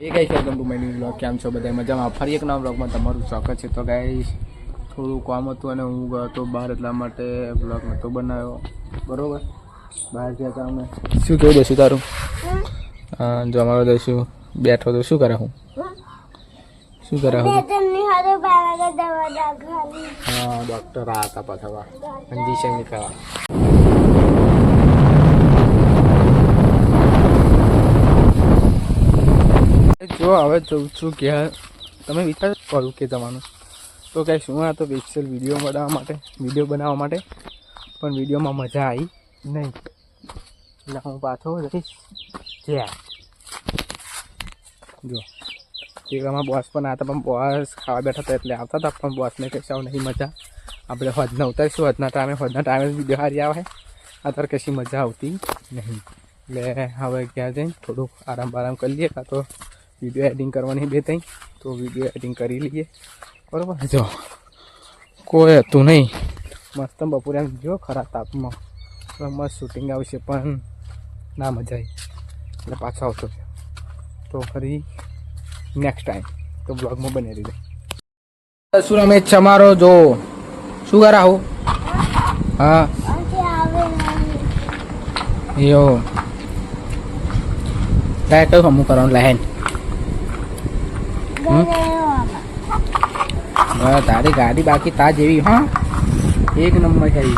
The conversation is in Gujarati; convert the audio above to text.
A guys welcome to my new blog. કેમ છો બધા મજામાં? ફરી એક નવા બ્લોગમાં તમારું સ્વાગત છે. તો ગાઈસ થોડું કામ હતું અને હું ગયો હતો બહાર, એટલા માટે બ્લોગ નહોતો બનાવ્યો. બરોબર, બહાર ગયા હતા અમે. શું કેવું દઈશું તારું? જો અમારો દઈશું બેઠો તો શું કરે? હું શું કરે? હા, ડૉક્ટર આ હતા પાછા ઇન્જેક્શન નીકળવા. જો હવે જઉં છું કે તમે વિચાર કરું કે જવાનું તો કંઈ શું આ તો સ્પેશિયલ વિડીયો બનાવવા માટે પણ વિડીયોમાં મજા આવી નહીં, એટલે હું પાછો જઈશ જ્યાં જો એકમાં બોસ પણ આવતા, પણ બોસ ખાવા બેઠા હતા એટલે આવતા હતા, પણ બોસને કશી આવું નહીં મજા. આપણે હોદના ઉતારીશું, હોદના ટાઈમે વિડીયો સારી આવે. અત્યારે કશી મજા આવતી નહીં, એટલે હવે ક્યાં જઈને થોડુંક આરામ કરી લઈએ, કાં તો વિડીયો એડિટિંગ કરવાની બે થઈ તો વિડીયો એડિટિંગ કરી લઈએ. બરાબર, જો કોઈ હતું નહીં, મસ્ત બપોરે એમ જો ખરા તાપમાં મસ્ત શૂટિંગ આવશે, પણ ના મજા આવી એટલે પાછો આવતો છે. તો ફરી નેક્સ્ટ ટાઈમ તો બ્લોગમાં બની રહી જાય. શું રમેશ તમારો જો શું કરા હું? હા યો તારે કયું હમું કરવાનું લહેન? તારી ગાડી બાકી તા જેવી, હા એક નંબર થઈ.